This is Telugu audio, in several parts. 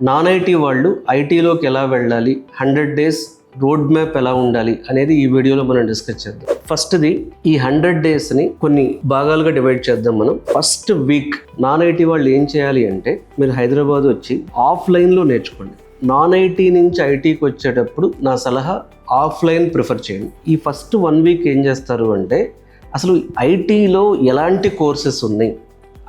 నాన్ ఐటీ వాళ్ళు ఐటీలోకి ఎలా వెళ్ళాలి, 100 days రోడ్ మ్యాప్ ఎలా ఉండాలి అనేది ఈ వీడియోలో మనం డిస్కస్ చేద్దాం. ఫస్ట్ది ఈ 100 daysని కొన్ని భాగాలుగా డివైడ్ చేద్దాం మనం. ఫస్ట్ వీక్ నాన్ ఐటీ వాళ్ళు ఏం చేయాలి అంటే, మీరు హైదరాబాద్ వచ్చి ఆఫ్లైన్లో నేర్చుకోండి. నాన్ ఐటీ నుంచి ఐటీకి వచ్చేటప్పుడు నా సలహా ఆఫ్లైన్ ప్రిఫర్ చేయండి. ఈ ఫస్ట్ 1 week ఏం చేస్తారు అంటే, అసలు ఐటీలో ఎలాంటి కోర్సెస్ ఉన్నాయి,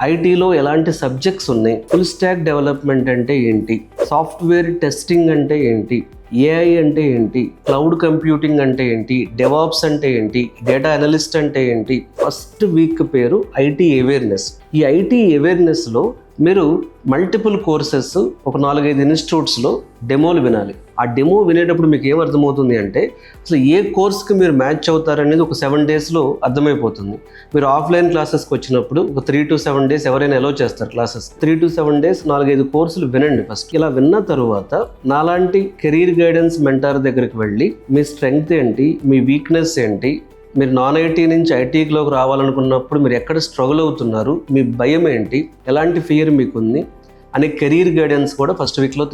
ఐటీలో ఎలాంటి సబ్జెక్ట్స్ ఉన్నాయి, ఫుల్ స్టాక్ డెవలప్మెంట్ అంటే ఏంటి, సాఫ్ట్వేర్ టెస్టింగ్ అంటే ఏంటి, ఏఐ అంటే ఏంటి, క్లౌడ్ కంప్యూటింగ్ అంటే ఏంటి, డెవాప్స్ అంటే ఏంటి, డేటా అనలిస్ట్ అంటే ఏంటి. ఫస్ట్ వీక్ పేరు ఐటీ అవేర్నెస్. ఈ ఐటీ అవేర్నెస్లో మీరు మల్టిపుల్ కోర్సెస్ ఒక 4-5 ఇన్స్టిట్యూట్స్లో డెమోలు వినాలి. ఆ డెమో వినేటప్పుడు మీకు ఏం అర్థమవుతుంది అంటే, అసలు ఏ కోర్స్కి మీరు మ్యాచ్ అవుతారనేది ఒక 7 daysలో అర్థమైపోతుంది. మీరు ఆఫ్లైన్ క్లాసెస్కి వచ్చినప్పుడు ఒక 3 to 7 days ఎవరైనా అలో చేస్తారు క్లాసెస్. 3 to 7 days 4-5 కోర్సులు వినండి ఫస్ట్. ఇలా విన్న తరువాత నాలాంటి కెరీర్ గైడెన్స్ మెంటార్ దగ్గరికి వెళ్ళి మీ స్ట్రెంగ్త్ ఏంటి, మీ వీక్నెస్ ఏంటి, మీరు నాన్ ఐటీ నుంచి ఐటీలోకి రావాలనుకున్నప్పుడు మీరు ఎక్కడ స్ట్రగుల్ అవుతున్నారు, మీ భయం ఏంటి, ఎలాంటి ఫియర్ మీకుంది అనే కెరీర్ గైడెన్స్ కూడా ఫస్ట్ వీక్లో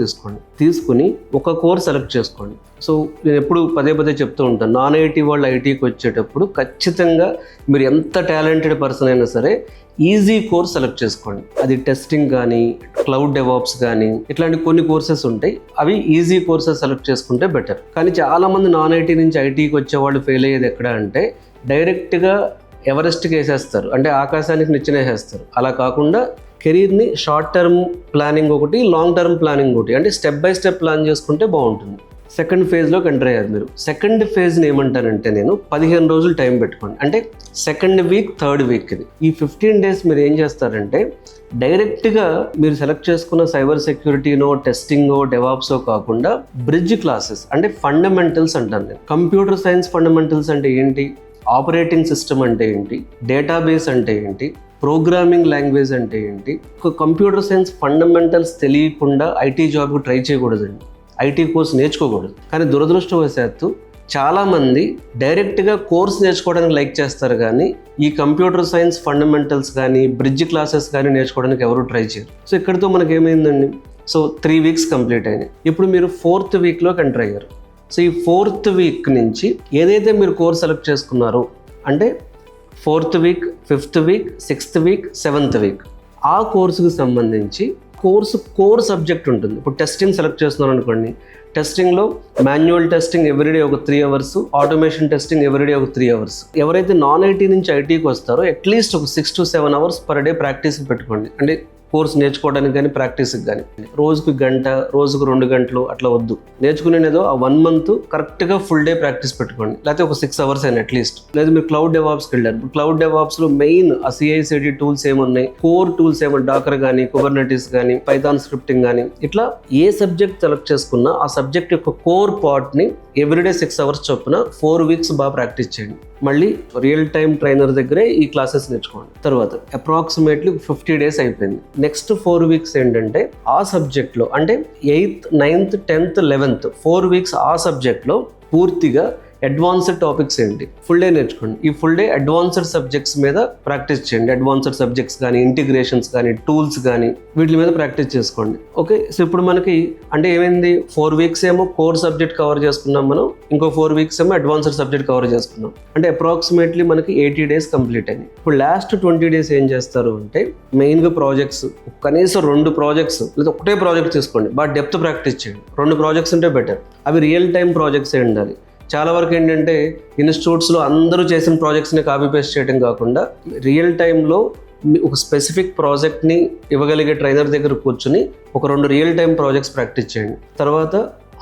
తీసుకుని ఒక కోర్స్ సెలెక్ట్ చేసుకోండి. సో నేను ఎప్పుడు పదే చెప్తూ ఉంటాను, నాన్ ఐటీ వాళ్ళు ఐటీకి వచ్చేటప్పుడు ఖచ్చితంగా మీరు ఎంత టాలెంటెడ్ పర్సన్ అయినా సరే ఈజీ కోర్స్ సెలెక్ట్ చేసుకోండి. అది టెస్టింగ్ కానీ, క్లౌడ్ డెవాప్స్ కానీ, ఇట్లాంటి కొన్ని కోర్సెస్ ఉంటాయి. అవి ఈజీ కోర్సెస్ సెలెక్ట్ చేసుకుంటే బెటర్. కానీ చాలామంది నాన్ ఐటీ నుంచి ఐటీకి వచ్చేవాళ్ళు ఫెయిల్ అయ్యేది ఎక్కడ అంటే, డైరెక్ట్గా ఎవరెస్ట్కి వేసేస్తారు, అంటే ఆకాశానికి నిచ్చెనేసేస్తారు. అలా కాకుండా కెరీర్ని షార్ట్ టర్మ్ ప్లానింగ్ ఒకటి, లాంగ్ టర్మ్ ప్లానింగ్ ఒకటి, అంటే స్టెప్ బై స్టెప్ ప్లాన్ చేసుకుంటే బాగుంటుంది. సెకండ్ ఫేజ్లోకి ఎంటర్ అయ్యారు మీరు. సెకండ్ ఫేజ్ని ఏమంటానంటే, నేను 15 రోజులు టైం పెట్టుకోండి. అంటే సెకండ్ వీక్, థర్డ్ వీక్ ఇది. ఈ 15 days మీరు ఏం చేస్తారంటే, డైరెక్ట్గా మీరు సెలెక్ట్ చేసుకున్న సైబర్ సెక్యూరిటీనో, టెస్టింగో, డెవాప్సో కాకుండా బ్రిడ్జ్ క్లాసెస్, అంటే ఫండమెంటల్స్ అంటాను నేను. కంప్యూటర్ సైన్స్ ఫండమెంటల్స్ అంటే ఏంటి, ఆపరేటింగ్ సిస్టమ్ అంటే ఏంటి, డేటాబేస్ అంటే ఏంటి, ప్రోగ్రామింగ్ లాంగ్వేజ్ అంటే ఏంటి. ఒక కంప్యూటర్ సైన్స్ ఫండమెంటల్స్ తెలియకుండా ఐటీ జాబ్కి ట్రై చేయకూడదండి, ఐటీ కోర్స్ నేర్చుకోకూడదు. కానీ దురదృష్టవశాత్తు చాలామంది డైరెక్ట్గా కోర్స్ నేర్చుకోవడానికి లైక్ చేస్తారు, కానీ ఈ కంప్యూటర్ సైన్స్ ఫండమెంటల్స్ కానీ, బ్రిడ్జ్ క్లాసెస్ కానీ నేర్చుకోవడానికి ఎవరు ట్రై చేయరు. సో ఇక్కడితో మనకి ఏమైందండి, సో 3 weeks కంప్లీట్ అయినాయి. ఇప్పుడు మీరు 4th weekలోకి ఎంటర్ అయ్యారు. సో ఈ 4th week నుంచి ఏదైతే మీరు కోర్స్ సెలెక్ట్ చేసుకున్నారో, అంటే 4th week, 5th week, 6th week, 7th week, ఆ కోర్సుకు సంబంధించి కోర్ సబ్జెక్ట్ ఉంటుంది. ఇప్పుడు టెస్టింగ్ సెలెక్ట్ చేస్తున్నారు అనుకోండి, టెస్టింగ్లో మాన్యువల్ టెస్టింగ్ ఎవ్రీడే ఒక 3 hours, ఆటోమేషన్ టెస్టింగ్ ఎవ్రీడే ఒక 3 hours. ఎవరైతే నాన్ ఐటీ నుంచి ఐటీకి వస్తారో అట్లీస్ట్ ఒక 6 to 7 hours per day practice పెట్టుకోండి. అంటే కోర్స్ నేర్చుకోవడానికి కానీ, ప్రాక్టీస్కి కానీ. రోజుకు గంట, రోజుకు 2 గంటలు అట్లా వద్దు. నేర్చుకునేదో ఆ 1 month కరెక్ట్గా ఫుల్ డే ప్రాక్టీస్ పెట్టుకోండి. లేకపోతే ఒక 6 hours అయినా అట్లీస్ట్. లేదా మీరు క్లౌడ్ డెవాప్స్కి వెళ్ళారు. క్లౌడ్ డెవాప్స్లో మెయిన్ ఆ CI/CD టూల్స్ ఏమున్నాయి, కోర్ టూల్స్ ఏమో డాకర్ కానీ, కుబర్నెటిస్ కానీ, పైథాన్ స్క్రిప్టింగ్ కానీ, ఇట్లా ఏ సబ్జెక్ట్ సెలెక్ట్ చేసుకున్నా ఆ సబ్జెక్ట్ యొక్క కోర్ పార్ట్ని ఎవ్రీడే 6 hours చొప్పున 4 weeks బాగా ప్రాక్టీస్ చేయండి. మళ్ళీ రియల్ టైమ్ ట్రైనర్ దగ్గరే ఈ క్లాసెస్ నేర్చుకోండి. తర్వాత అప్రాక్సిమేట్లీ 50 days అయిపోయింది. నెక్స్ట్ 4 weeks ఏంటంటే ఆ సబ్జెక్ట్లో, అంటే 8th, 9th, 10th, 11th 4 weeks ఆ సబ్జెక్ట్లో పూర్తిగా అడ్వాన్స్డ్ టాపిక్స్ ఏంటి ఫుల్ డే నేర్చుకోండి. ఈ ఫుల్ డే అడ్వాన్స్డ్ సబ్జెక్ట్స్ మీద ప్రాక్టీస్ చేయండి. అడ్వాన్స్డ్ సబ్జెక్ట్స్ కానీ, ఇంటిగ్రేషన్స్ కానీ, టూల్స్ కానీ, వీటి మీద ప్రాక్టీస్ చేసుకోండి. ఓకే, సో ఇప్పుడు మనకి అంటే ఏమైంది, 4 weeks ఏమో కోర్ సబ్జెక్ట్ కవర్ చేసుకున్నాం మనం, ఇంకో 4 weeks ఏమో అడ్వాన్స్డ్ సబ్జెక్ట్ కవర్ చేసుకున్నాం. అంటే అప్రాక్సిమేట్లీ మనకి 80 days కంప్లీట్ అయింది. ఇప్పుడు లాస్ట్ 20 days ఏం చేస్తారు అంటే, మెయిన్గా ప్రాజెక్ట్స్, కనీసం 2 projects లేదా ఒకటే ప్రాజెక్ట్ తీసుకోండి, బాగా డెప్త్ ప్రాక్టీస్ చేయండి. 2 projects ఉంటే బెటర్. అవి రియల్ టైమ్ ప్రాజెక్ట్స్ ఉండాలి. చాలా వరకు ఏంటంటే ఇన్స్టిట్యూట్స్లో అందరూ చేసిన ప్రాజెక్ట్స్ని కాపీ పేస్ట్ చేయడం కాకుండా, రియల్ టైంలో ఒక స్పెసిఫిక్ ప్రాజెక్ట్ని ఇవ్వగలిగే ట్రైనర్ దగ్గర కూర్చుని ఒక 2 రియల్ టైమ్ ప్రాజెక్ట్స్ ప్రాక్టీస్ చేయండి. తర్వాత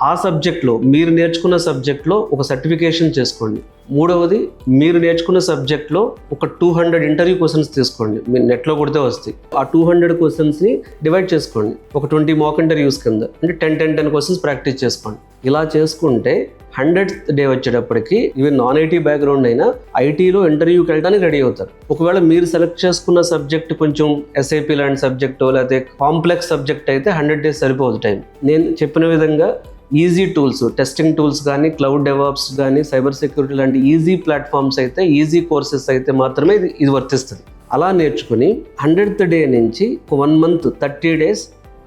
ఆ సబ్జెక్ట్లో, మీరు నేర్చుకున్న సబ్జెక్ట్లో ఒక సర్టిఫికేషన్ చేసుకోండి. మూడవది, మీరు నేర్చుకున్న సబ్జెక్ట్లో ఒక 200 ఇంటర్వ్యూ క్వశ్చన్స్ తీసుకోండి. మీరు నెట్లో కొడితే వస్తాయి. ఆ 200 క్వశ్చన్స్ని డివైడ్ చేసుకోండి ఒక 20 mock interviews కింద. అంటే 10 క్వశ్చన్స్ ప్రాక్టీస్ చేసుకోండి. ఇలా చేసుకుంటే 100th day వచ్చేటప్పటికి ఈవెన్ నాన్ ఐటీ బ్యాక్గ్రౌండ్ అయినా ఐటీలో ఇంటర్వ్యూకి వెళ్ళడానికి రెడీ అవుతారు. ఒకవేళ మీరు సెలెక్ట్ చేసుకున్న సబ్జెక్ట్ కొంచెం SAP లాంటి సబ్జెక్టు, లేకపోతే కాంప్లెక్స్ సబ్జెక్ట్ అయితే 100 days సరిపోదు టైం. నేను చెప్పిన విధంగా ఈజీ టూల్స్, టెస్టింగ్ టూల్స్ కానీ, క్లౌడ్ డెవాప్స్ కానీ, సైబర్ సెక్యూరిటీ లాంటి ఈజీ ప్లాట్ఫామ్స్ అయితే, ఈజీ కోర్సెస్ అయితే మాత్రమే ఇది వర్తిస్తుంది. అలా నేర్చుకుని 100th day నుంచి 1 month 30 days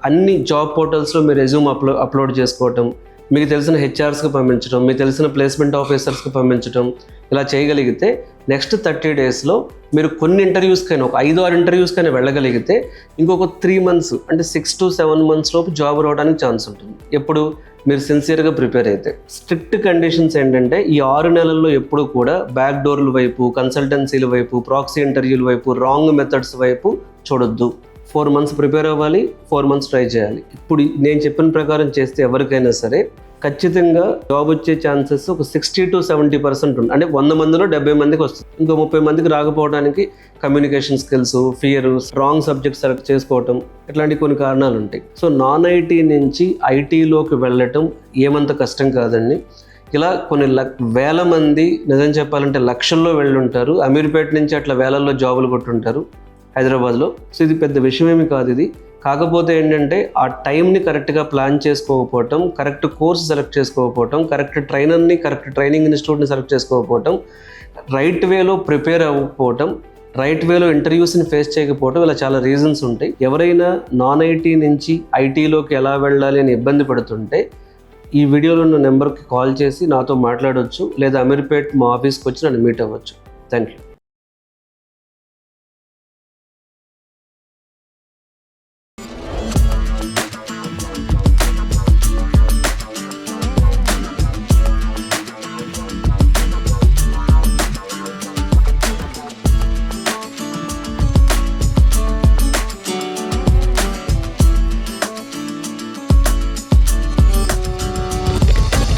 అన్ని జాబ్ పోర్టల్స్లో మీ రెజ్యూమ్ అప్లోడ్ చేసుకోవటం, మీకు తెలిసిన హెచ్ఆర్స్కి పంపించడం, మీకు తెలిసిన ప్లేస్మెంట్ ఆఫీసర్స్కి పంపించడం, ఇలా చేయగలిగితే నెక్స్ట్ 30 డేస్లో మీరు కొన్ని ఇంటర్వ్యూస్కైనా ఒక 5-6 ఇంటర్వ్యూస్కైనా వెళ్ళగలిగితే ఇంకొక 3 మంత్స్ అంటే 6 to 7 మంత్స్ లోపు జాబ్ రావడానికి ఛాన్స్ ఉంటుంది. ఎప్పుడు మీరు సిన్సియర్గా ప్రిపేర్ అయితే. స్ట్రిక్ట్ కండిషన్స్ ఏంటంటే ఈ 6 నెలల్లో ఎప్పుడు కూడా బ్యాక్ డోర్ల వైపు, కన్సల్టెన్సీల వైపు, ప్రాక్సీ ఇంటర్వ్యూల వైపు, రాంగ్ మెథడ్స్ వైపు చూడొద్దు. 4 మంత్స్ ప్రిపేర్ అవ్వాలి, 4 మంత్స్ ట్రై చేయాలి. ఇప్పుడు నేను చెప్పిన ప్రకారం చేస్తే ఎవరికైనా సరే ఖచ్చితంగా జాబ్ వచ్చే ఛాన్సెస్ ఒక 60 to 70% ఉంది. అంటే 100 మందిలో 70 మందికి వస్తుంది. ఇంకో 30 మందికి రాకపోవడానికి communication skills, fear, wrong subject select చేసుకోవటం, ఇట్లాంటి కొన్ని కారణాలు ఉంటాయి. సో నాన్ ఐటీ నుంచి ఐటీలోకి వెళ్ళటం ఏమంత కష్టం కాదండి. ఇలా కొన్ని వేల మంది, నిజం చెప్పాలంటే లక్షల్లో వెళ్ళుంటారు. అమీర్పేట నుంచి అట్లా వేలల్లో జాబులు కొట్టుంటారు హైదరాబాద్లో. సో ఇది పెద్ద విషయమేమి కాదు ఇది. కాకపోతే ఏంటంటే ఆ టైంని కరెక్ట్గా ప్లాన్ చేసుకోకపోవటం, కరెక్ట్ కోర్స్ సెలెక్ట్ చేసుకోకపోవటం, కరెక్ట్ ట్రైనర్ని, కరెక్ట్ ట్రైనింగ్ ఇన్స్టిట్యూట్ని సెలెక్ట్ చేసుకోకపోవటం, రైట్ వేలో ప్రిపేర్ అవ్వకపోవటం, రైట్ వేలో ఇంటర్వ్యూస్ని ఫేస్ చేయకపోవటం, ఇలా చాలా రీజన్స్ ఉంటాయి. ఎవరైనా నాన్ ఐటీ నుంచి ఐటీలోకి ఎలా వెళ్ళాలి అని ఇబ్బంది పడుతుంటే ఈ వీడియోలో ఉన్న నెంబర్కి కాల్ చేసి నాతో మాట్లాడవచ్చు, లేదా అమీర్పేట్ మా ఆఫీస్కి వచ్చి నన్ను మీట్ అవ్వచ్చు. Thank you.